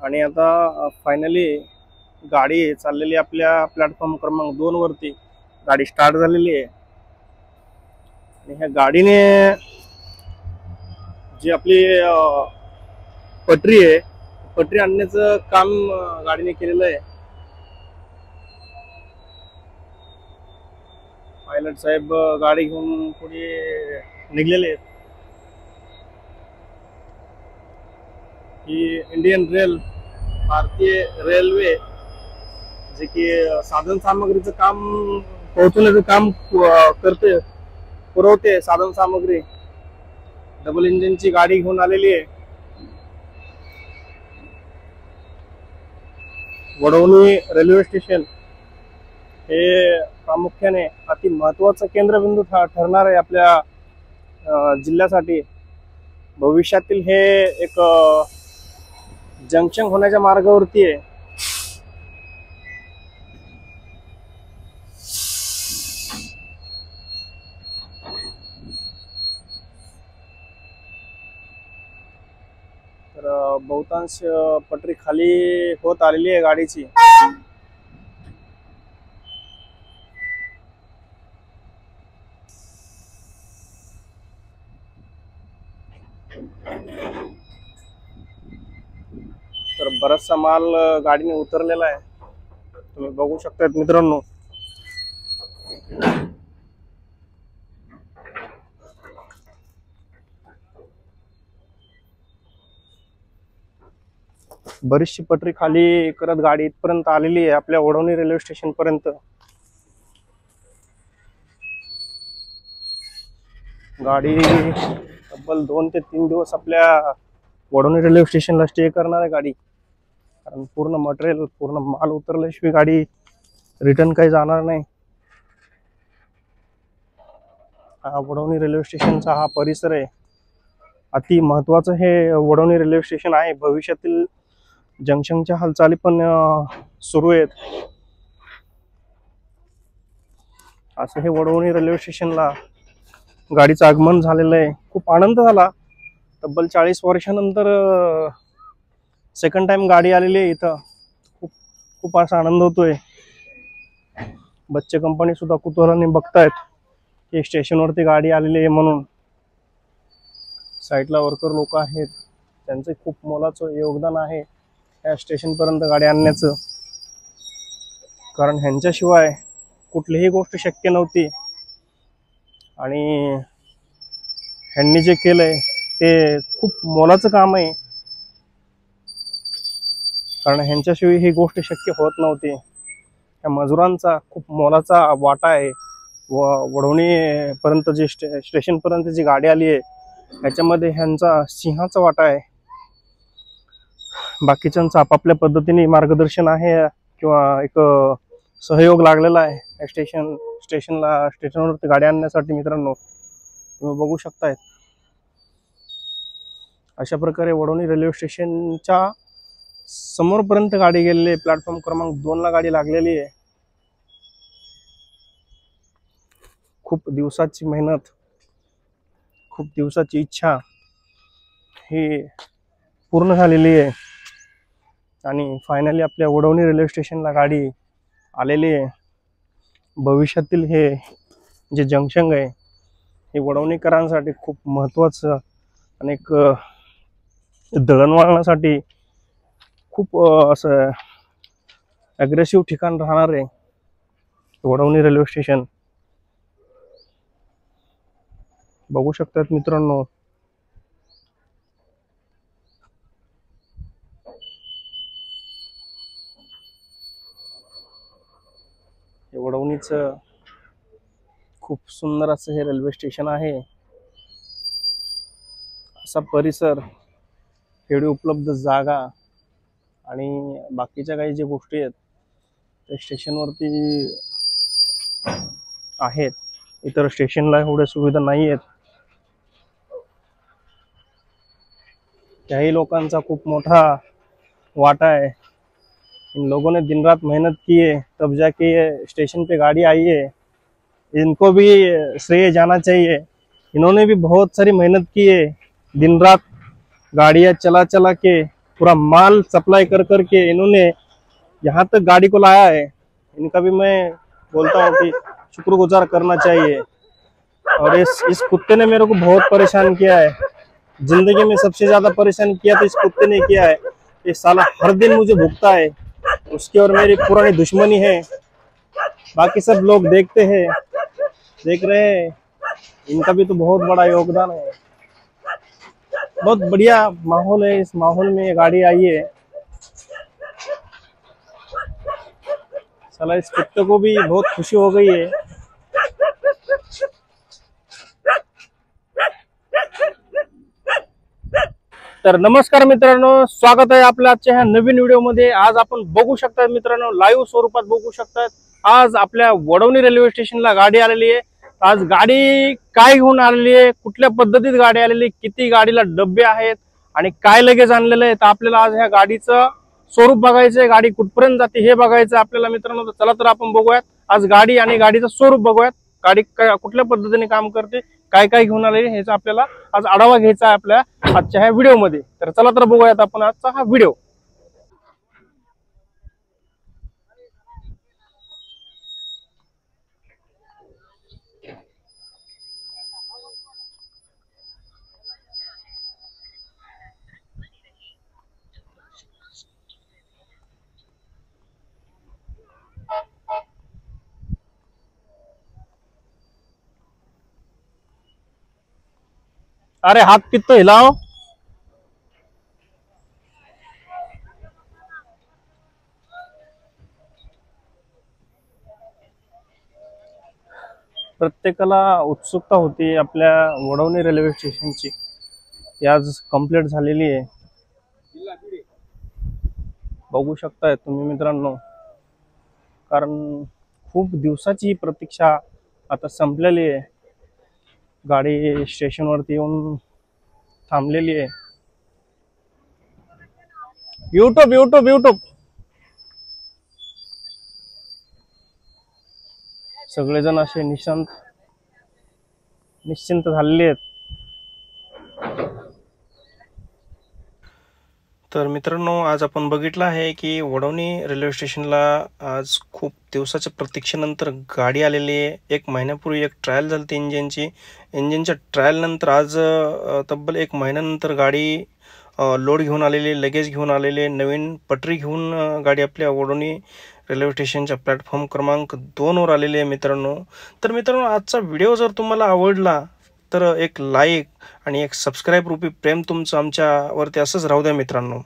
आणि आता फायनली गाडी चाललेली आपल्या प्लॅटफॉर्म क्रमांक 2 वरती गाडी स्टार्ट झालेली आहे। आणि ह्या गाडीने जी आपली पटरी आहे, पटरी आणण्याचं काम गाडीने केलेलं आहे। पायलट साहेब गाडी घेऊन पुढे निघलेले आहेत। ही इंडियन रेल, भारतीय रेल्वे जे की साधन सामग्रीचं काम पोहोचवण्याचं काम करते, पुरवते साधन सामग्री। डबल इंजिनची गाडी घेऊन आलेली आहे। वडवणी रेल्वे स्टेशन हे प्रामुख्याने अति महत्त्वाचं केंद्रबिंदू ठरणार आहे आपल्या जिल्ह्यासाठी। भविष्यातील हे एक जंक्शन होण्याच्या मार्गावरती आहे। तर बहुतांश पटरी खाली होत आलेली आहे गाडीची। तर बराचसा माल गाडीने उतरलेला आहे, तुम्ही बघू शकता मित्रांनो। बरीचशी पटरी खाली करत गाडी इथपर्यंत आलेली आहे, आपल्या वडवणी रेल्वे स्टेशन पर्यंत। गाडी तब्बल 2 ते 3 दिवस आपल्या वडवणी रेल्वे स्टेशनला स्टे करणार आहे गाडी, कारण पूर्ण मटेरियल, पूर्ण माल उतरल्याशिवाय गाडी रिटर्न काही जाणार नाही। हा वडवणी रेल्वे स्टेशनचा हा परिसर आहे, अति महत्त्वाचं हे वडवणी रेल्वे स्टेशन आहे। भविष्यातील जंक्शनच्या हालचाली पण सुरू आहेत। असं हे वडवणी रेल्वे स्टेशनला गाडीचं आगमन झालेलं आहे। खूप आनंद झाला, तब्बल 40 वर्षानंतर सेकंड टाइम गाडी आलेली आहे इथं। खूप असा आनंद होतोय। बच्चे कंपनी सुद्धा कुतूहलाने बघतायत की स्टेशनवरती गाडी आलेली आहे म्हणून। साईडला वर्कर लोक आहेत, त्यांचे खूप मोलाचं योगदान आहे या स्टेशन पर्यंत गाडी आणण्याचं, कारण ह्यांच्याशिवाय कुठलीही गोष्ट शक्य नव्हती। आणि ह्यांनी जे केलंय ते खूप मोलाचं काम आहे, कारण ह्यांच्याशिवाय ही गोष्ट शक्य होत नव्हती। त्या मजुरांचा खूप मोलाचा वाटा आहे। वडवणी पर्यंत जे स्टेशन पर्यंत जी गाडी आली आहे ह्याच्यामध्ये ह्यांचा सिंहाचा वाटा आहे। बाकीच्यांचं आपापल्या पद्धतीने मार्गदर्शन आहे किंवा एक सहयोग लागलेला आहे स्टेशनवरती गाडी आणण्यासाठी। मित्रांनो, तुम्ही बघू शकताय अशा प्रकारे वडवणी रेल्वे स्टेशनच्या समोरपर्यंत गाडी गेलेली आहे। प्लॅटफॉर्म क्रमांक 2 ला गाडी लागलेली आहे। खूप दिवसाची मेहनत, खूप दिवसाची इच्छा ही पूर्ण झालेली आहे आणि फायनली आपल्या वडवणी रेल्वे स्टेशनला गाडी आलेली आहे। भविष्यातील हे जे जंक्शन आहे हे वडवणीकरांसाठी खूप महत्त्वाचं आणि एक दळणवळणासाठी खूप असं ॲग्रेसिव्ह ठिकाण राहणार आहे वडवणी रेल्वे स्टेशन। बघू शकतात मित्रांनो, वडवणीचं खूप सुंदर असं हे रेल्वे स्टेशन आहे। असा परिसर, खेडी उपलब्ध जागा आणि बाकीच्या काही जे गोष्टी आहेत त्या स्टेशनवरती आहेत। इतर स्टेशनला एवढ्या सुविधा नाही आहेत। त्याही लोकांचा खूप मोठा वाटा है। इन लोगों ने दिन रात मेहनत की है, तब जाके ये स्टेशन पे गाड़ी आई है। इनको भी श्रेय जाना चाहिए। इन्होंने भी बहुत सारी मेहनत की है, दिन रात गाड़ियां चला चला के पूरा माल सप्लाई कर करके इन्होंने यहाँ तक गाड़ी को लाया है। इनका भी मैं बोलता हूँ कि शुक्रगुजार करना चाहिए। और इस कुत्ते ने मेरे को बहुत परेशान किया है, जिंदगी में सबसे ज्यादा परेशान किया तो इस कुत्ते ने किया है। ये साला हर दिन मुझे भुगता है, उसकी और मेरी पुरानी दुश्मनी है। बाकी सब लोग देखते हैं, देख रहे हैं, इनका भी तो बहुत बड़ा योगदान है। बहुत बढ़िया माहौल है, इस माहौल में ये गाड़ी आई है। साला इस कुत्ते को भी बहुत खुशी हो गई है। तर नमस्कार मित्रांनो, स्वागत आहे आपल्या आजच्या ह्या नवीन व्हिडिओमध्ये। आज आपण बघू शकता मित्रांनो, लाईव्ह स्वरूपात बघू शकतात, आज आपल्या वडवणी रेल्वे स्टेशनला गाडी आलेली आहे। आज गाडी काय घेऊन आलेली आहे, कुठल्या पद्धतीत गाडी आलेली, किती गाडीला डब्बे आहेत आणि काय लगेच आणलेलं आहे, तर आपल्याला आज ह्या गाडीचं स्वरूप बघायचंय, गाडी कुठपर्यंत जाते हे बघायचं आपल्याला मित्रांनो। तर चला तर आपण बघूयात आज गाडी आणि गाडीचं स्वरूप बघूयात, गाडी कुठल्या पद्धतीने काम करते, काय काय घेऊन आले ह्याचा आपल्याला आज आढावा घ्यायचा आहे आपल्या आजच्या ह्या व्हिडिओ मध्ये। तर चला तर बघूयात आपण आजचा हा व्हिडिओ। अरे हाथ पीत तो हिलाओ। प्रत्येकाला उत्सुकता होती आपल्या वडवणी रेल्वे स्टेशनची, ती आज कंप्लीट झालेली आहे। बघू शकताय तुम्ही मित्रांनो, कारण खूप दिवसाची प्रतीक्षा आता संपलेली आहे। गाडी स्टेशनवरती येऊन थांबलेली आहे। यूट्यूब यूट्यूब यूट्यूब सगळेजण असे निश्चिंत झालेले आहेत। तर मित्रांनो, आज आपण बघितलं आहे की वडवणी रेल्वे स्टेशनला आज खूप दिवसाच्या प्रतीक्षेनंतर गाडी आलेली आहे। 1 महिन्यापूर्वी एक ट्रायल झाली इंजिनच्या ट्रायल नंतर आज तब्बल 1 महिन्यानंतर गाडी लोड घेऊन आलेली, लगेज घेऊन आलेले, नवीन पटरी घेऊन गाडी आपल्या वडवणी रेल्वे स्टेशनच्या प्लॅटफॉर्म क्रमांक 2 वर आलेली आहे मित्रांनो। तर मित्रांनो, आजचा व्हिडिओ जर तुम्हाला आवडला तर एक लाईक आणि एक सबस्क्राईब रूपी प्रेम तुमचं आमच्यावरती असंच राहू द्या मित्रांनो।